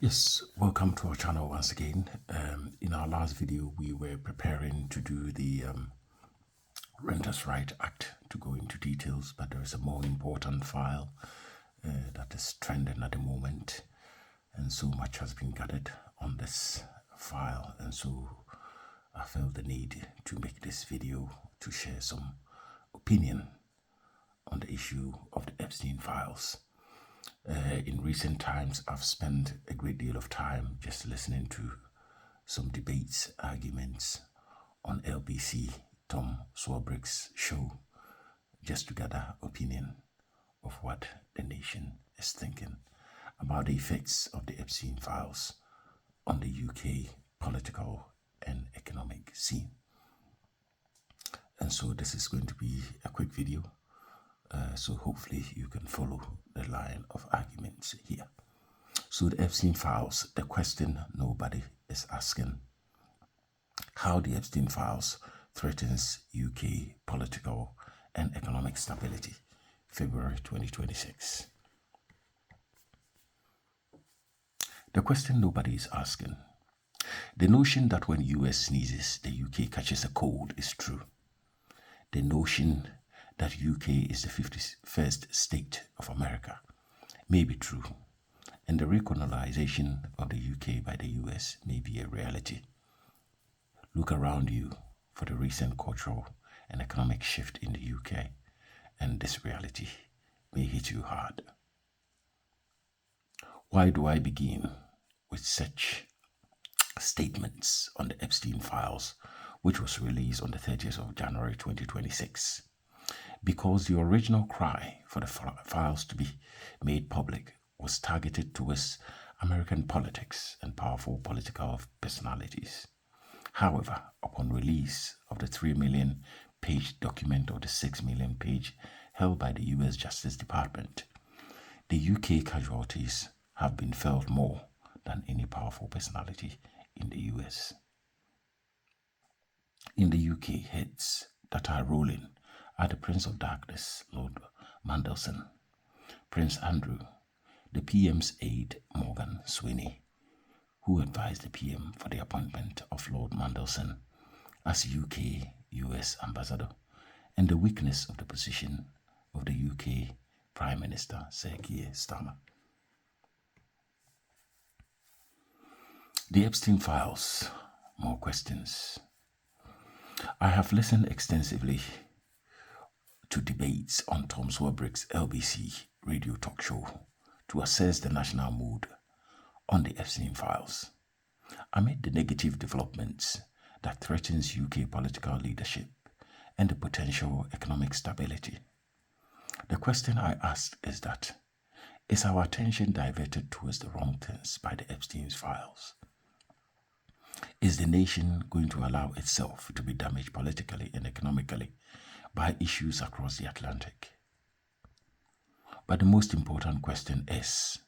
Yes, welcome to our channel once again. In our last video, we were preparing to do the Renters' Right Act to go into details, but there is a more important file that is trending at the moment, and so much has been gathered on this file, and so I felt the need to make this video to share some opinion on the issue of the Epstein files. In recent times, I've spent a great deal of time just listening to some debates, arguments on LBC, Tom Swarbrick's show, just to gather opinion of what the nation is thinking about the effects of the Epstein files on the UK political and economic scene. And so this is going to be a quick video. So hopefully you can follow the line of arguments here. So the Epstein files, the question nobody is asking: how the Epstein files threatens UK political and economic stability, February 2026. The question nobody is asking: the notion that when US sneezes, the UK catches a cold is true. The notion that UK is the 51st state of America may be true, and the recolonization of the UK by the US may be a reality. Look around you for the recent cultural and economic shift in the UK, and this reality may hit you hard. Why do I begin with such statements on the Epstein files, which was released on the 30th of January 2026? Because the original cry for the files to be made public was targeted towards American politics and powerful political personalities. However, upon release of the 3 million page document of the 6 million page held by the US Justice Department, the UK casualties have been felt more than any powerful personality in the US. In the UK, heads that are rolling are the Prince of Darkness, Lord Mandelson, Prince Andrew, the PM's aide, Morgan Sweeney, who advised the PM for the appointment of Lord Mandelson as UK-US ambassador, and the weakness of the position of the UK Prime Minister, Sir Keir Starmer. The Epstein files, more questions. I have listened extensively to debates on Tom Swarbrick's LBC radio talk show to assess the national mood on the Epstein files amid the negative developments that threatens UK political leadership and the potential economic stability. The question I asked is that, is our attention diverted towards the wrong things by the Epstein files? Is the nation going to allow itself to be damaged politically and economically by issues across the Atlantic? But the most important question is,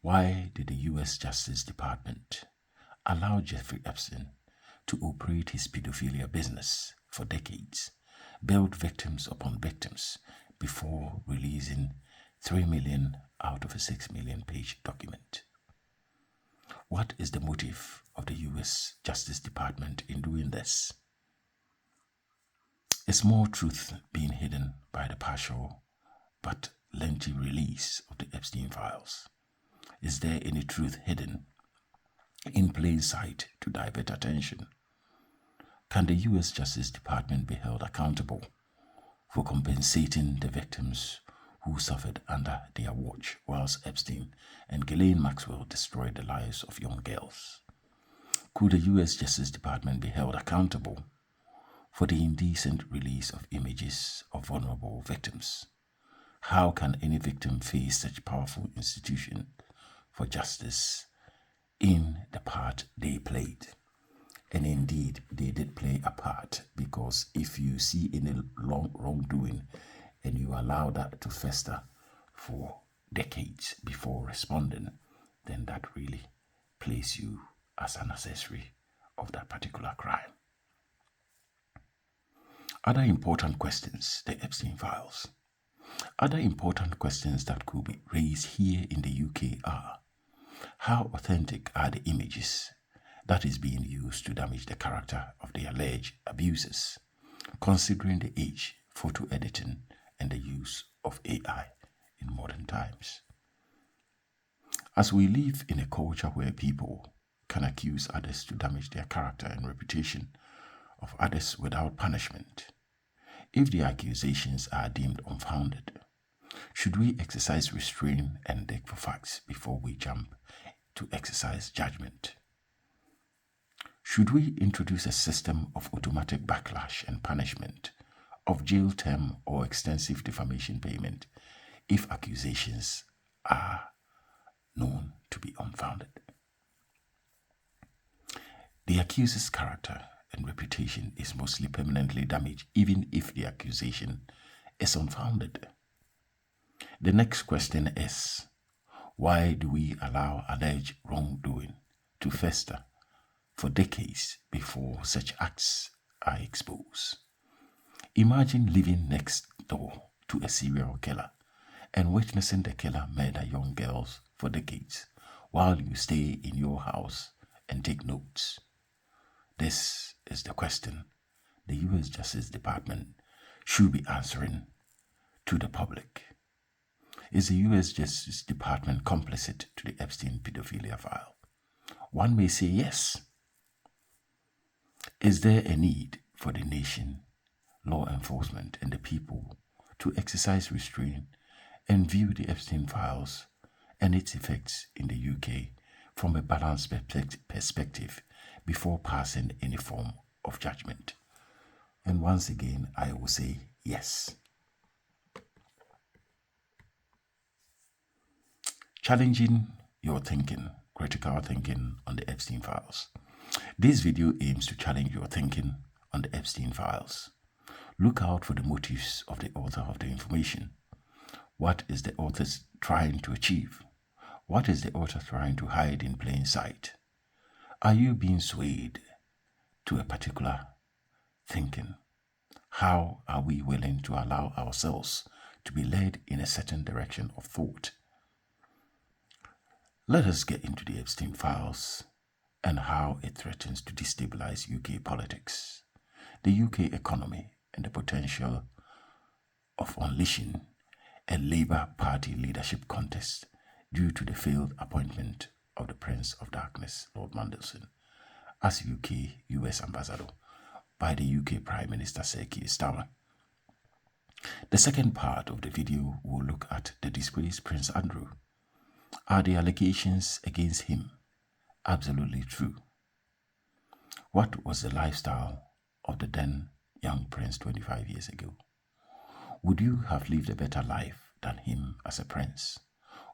why did the US Justice Department allow Jeffrey Epstein to operate his pedophilia business for decades, build victims upon victims, before releasing 3 million out of a 6 million page document? What is the motive of the US Justice Department in doing this? Is more truth being hidden by the partial but lengthy release of the Epstein files? Is there any truth hidden in plain sight to divert attention? Can the US Justice Department be held accountable for compensating the victims who suffered under their watch whilst Epstein and Ghislaine Maxwell destroyed the lives of young girls? Could the US Justice Department be held accountable for the indecent release of images of vulnerable victims? How can any victim face such powerful institution for justice in the part they played? And indeed, they did play a part, because if you see any wrongdoing and you allow that to fester for decades before responding, then that really places you as an accessory of that particular crime. Other important questions, the Epstein files. Other important questions that could be raised here in the UK are, How authentic are the images that is being used to damage the character of the alleged abusers, considering the age, photo editing, and the use of AI in modern times? As we live in a culture where people can accuse others to damage their character and reputation of others without punishment, if the accusations are deemed unfounded, should we exercise restraint and dig for facts before we jump to exercise judgment? Should we introduce a system of automatic backlash and punishment, of jail term or extensive defamation payment if accusations are known to be unfounded? The accuser's character and reputation is mostly permanently damaged even if the accusation is unfounded. The next question is, why do we allow alleged wrongdoing to fester for decades before such acts are exposed? Imagine living next door to a serial killer and witnessing the killer murder young girls for decades while you stay in your house and take notes. This is the question the U.S. Justice Department should be answering to the public. Is the U.S. Justice Department complicit to the Epstein pedophilia file? One may say yes. Is there a need for the nation, law enforcement, and the people to exercise restraint and view the Epstein files and its effects in the UK from a balanced perspective before passing any form of judgment? And once again, I will say yes. Challenging your thinking, critical thinking on the Epstein files. This video aims to challenge your thinking on the Epstein files. Look out for the motives of the author of the information. What is the author trying to achieve? What is the author trying to hide in plain sight? Are you being swayed to a particular thinking? How are we willing to allow ourselves to be led in a certain direction of thought? Let us get into the Epstein files and how it threatens to destabilize UK politics, the UK economy, and the potential of unleashing a Labour Party leadership contest due to the failed appointment of the Prince of Darkness, Lord Mandelson, as US Ambassador by the UK Prime Minister Sir Keir Starmer. The second part of the video will look at the disgraced Prince Andrew. Are the allegations against him absolutely true? What was the lifestyle of the then young prince 25 years ago? Would you have lived a better life than him as a prince?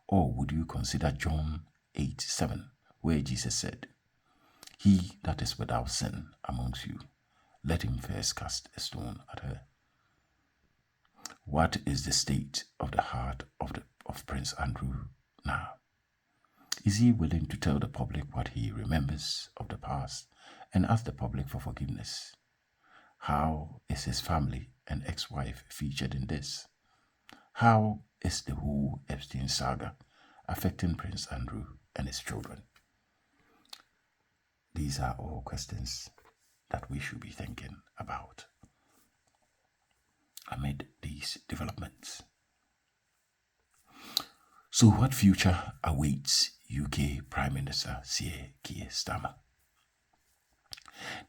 Or would you consider John 8:7, where Jesus said, "He that is without sin amongst you, let him first cast a stone at her"? What is the state of the heart of Prince Andrew now? Is he willing to tell the public what he remembers of the past and ask the public for forgiveness? How is his family and ex-wife featured in this? How is the whole Epstein saga affecting Prince Andrew and his children? These are all questions that we should be thinking about amid these developments. So what future awaits UK Prime Minister Sir Keir Starmer?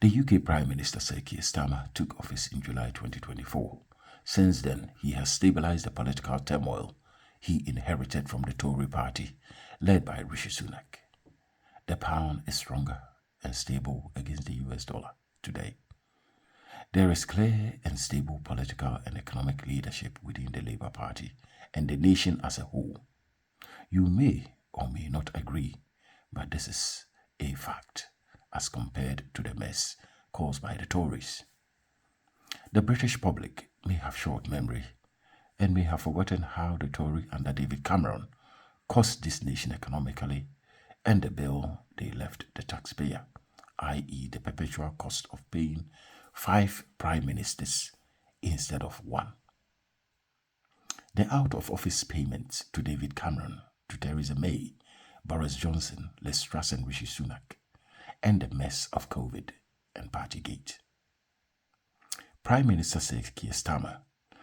The UK Prime Minister Sir Keir Starmer took office in July 2024. Since then, he has stabilized the political turmoil he inherited from the Tory party, led by Rishi Sunak. The pound is stronger and stable against the US dollar today. There is clear and stable political and economic leadership within the Labour Party and the nation as a whole. You may or may not agree, but this is a fact as compared to the mess caused by the Tories. The British public may have short memory and may have forgotten how the Tory under David Cameron cost this nation economically and the bill they left the taxpayer, i.e. the perpetual cost of paying 5 prime ministers instead of 1. The out-of-office payments to David Cameron, to Theresa May, Boris Johnson, Liz Truss and Rishi Sunak, and the mess of COVID and Partygate. Prime Minister Sir Keir Starmer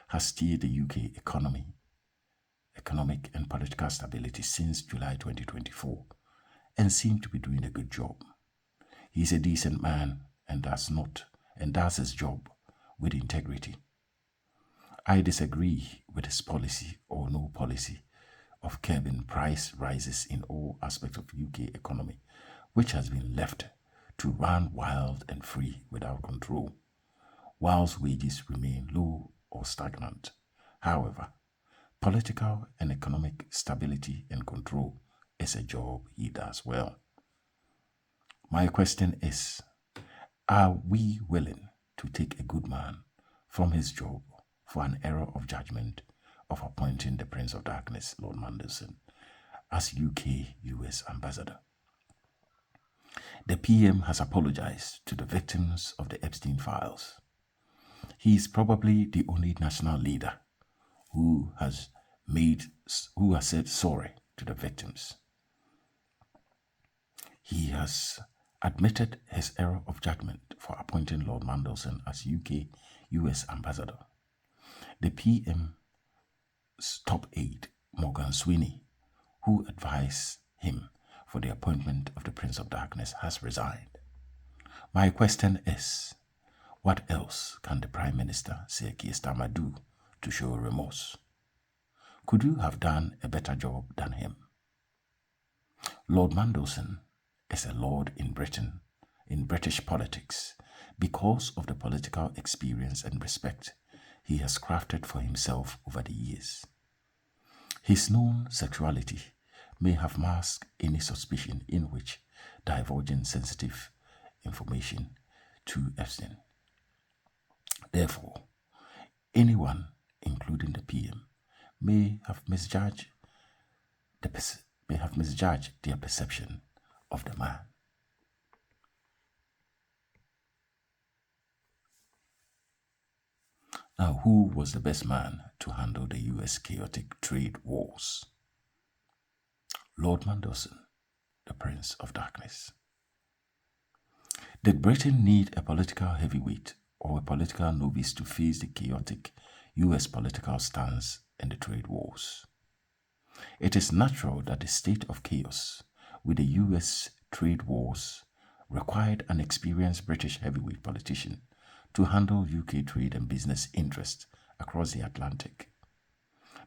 has steered the UK economic and political stability since July 2024 and seemed to be doing a good job. He's a decent man and does his job with integrity. I disagree with his policy or no policy of curbing price rises in all aspects of UK economy, which has been left to run wild and free without control, whilst wages remain low or stagnant. However, political and economic stability and control is a job he does well. My question is, are we willing to take a good man from his job for an error of judgment of appointing the Prince of Darkness, Lord Mandelson, as UK-US ambassador? The PM has apologized to the victims of the Epstein files. He is probably the only national leader who has said sorry to the victims. He has admitted his error of judgment for appointing Lord Mandelson as UK-US ambassador. The PM's top aide, Morgan Sweeney, who advised him for the appointment of the Prince of Darkness, has resigned. My question is, what else can the Prime Minister, Sir Keir Starmer, do to show remorse? Could you have done a better job than him? Lord Mandelson is a lord in Britain, in British politics, because of the political experience and respect he has crafted for himself over the years. His known sexuality may have masked any suspicion in which divulging sensitive information to Epstein. Therefore, anyone, including the PM, may have misjudged their perception of the man. Now, who was the best man to handle the US chaotic trade wars? Lord Mandelson, the Prince of Darkness. Did Britain need a political heavyweight or a political novice to face the chaotic US political stance in the trade wars? It is natural that the state of chaos with the US trade wars required an experienced British heavyweight politician to handle UK trade and business interests across the Atlantic.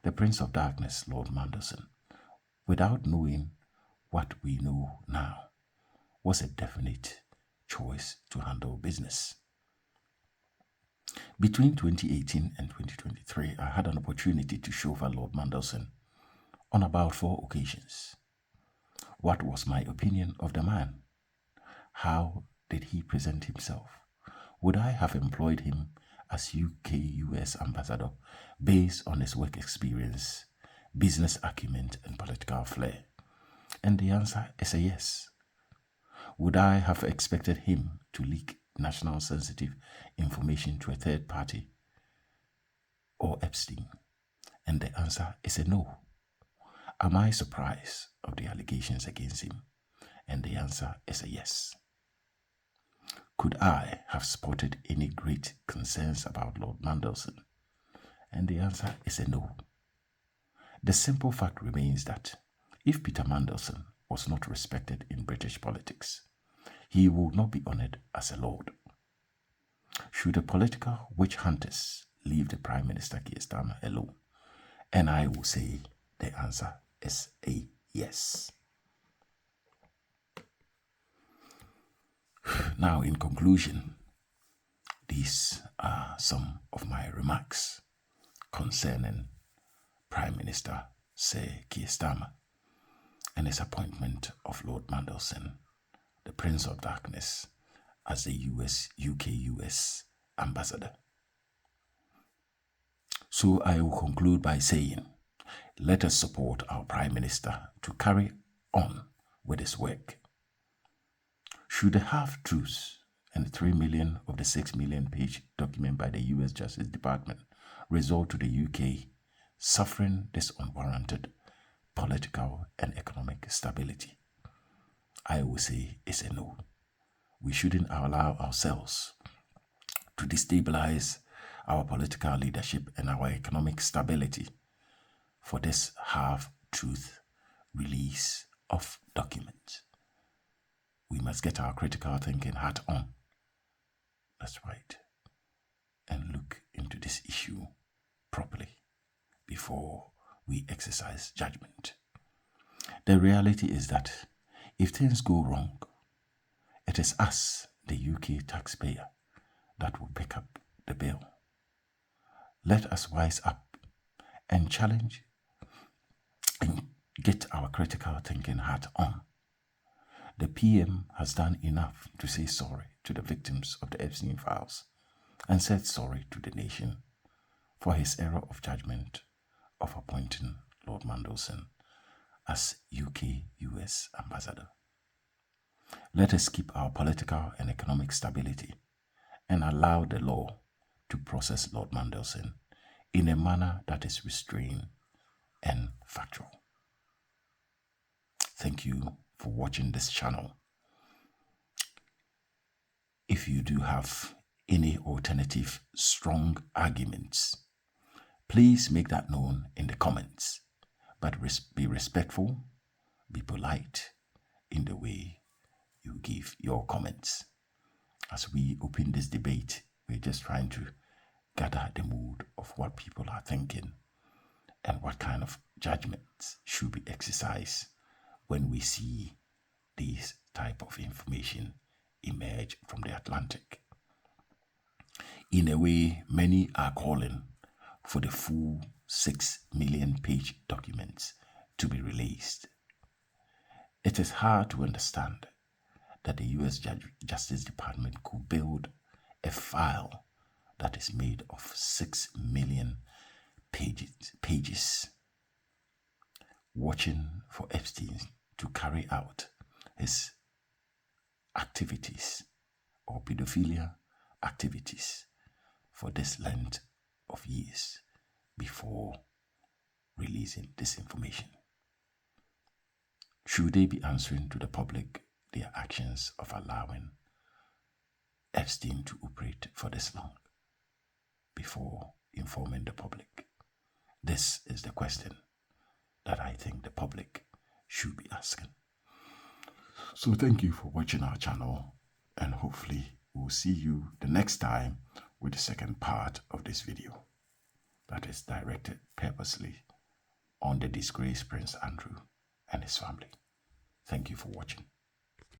The Prince of Darkness, Lord Mandelson, without knowing what we know now, was a definite choice to handle business. Between 2018 and 2023, I had an opportunity to chauffeur Lord Mandelson on about 4 occasions. What was my opinion of the man? How did he present himself? Would I have employed him as UK-US ambassador based on his work experience, business acumen, and political flair? And the answer is a yes. Would I have expected him to leak national sensitive information to a third party or Epstein? And the answer is a no. Am I surprised of the allegations against him? And the answer is a yes. Could I have spotted any great concerns about Lord Mandelson? And the answer is a no. The simple fact remains that if Peter Mandelson was not respected in British politics, he would not be honoured as a lord. Should the political witch hunters leave the Prime Minister Keir Starmer alone? And I will say the answer is a yes. Now, in conclusion, these are some of my remarks concerning Prime Minister Sir Keir Starmer and his appointment of Lord Mandelson, the Prince of Darkness, as the UK-US ambassador. So I will conclude by saying, let us support our Prime Minister to carry on with his work. Should the half-truths and the 3 million of the 6 million page document by the US Justice Department result to the UK suffering this unwarranted political and economic stability? I will say it's a no. We shouldn't allow ourselves to destabilize our political leadership and our economic stability for this half-truth release of documents. We must get our critical thinking hat on. That's right. And look into this issue properly before we exercise judgment. The reality is that if things go wrong, it is us, the UK taxpayer, that will pick up the bill. Let us wise up and challenge and get our critical thinking hat on. The PM has done enough to say sorry to the victims of the Epstein files and said sorry to the nation for his error of judgment of appointing Lord Mandelson as UK-US ambassador. Let us keep our political and economic stability and allow the law to process Lord Mandelson in a manner that is restrained and factual. Thank you for watching this channel. If you do have any alternative strong arguments, please make that known in the comments, but be respectful, be polite in the way you give your comments. As we open this debate, we're just trying to gather the mood of what people are thinking and what kind of judgments should be exercised when we see this type of information emerge from the Atlantic. In a way, many are calling for the full 6 million page documents to be released. It is hard to understand that the US Justice Department could build a file that is made of 6 million pages, watching for Epstein to carry out his activities or pedophilia activities for this length of years before releasing this information. Should they be answering to the public their actions of allowing Epstein to operate for this long before informing the public? This is the question that I think the public should be asking. So thank you for watching our channel, and hopefully we'll see you the next time with the second part of this video that is directed purposely on the disgraced Prince Andrew and his family. Thank you for watching.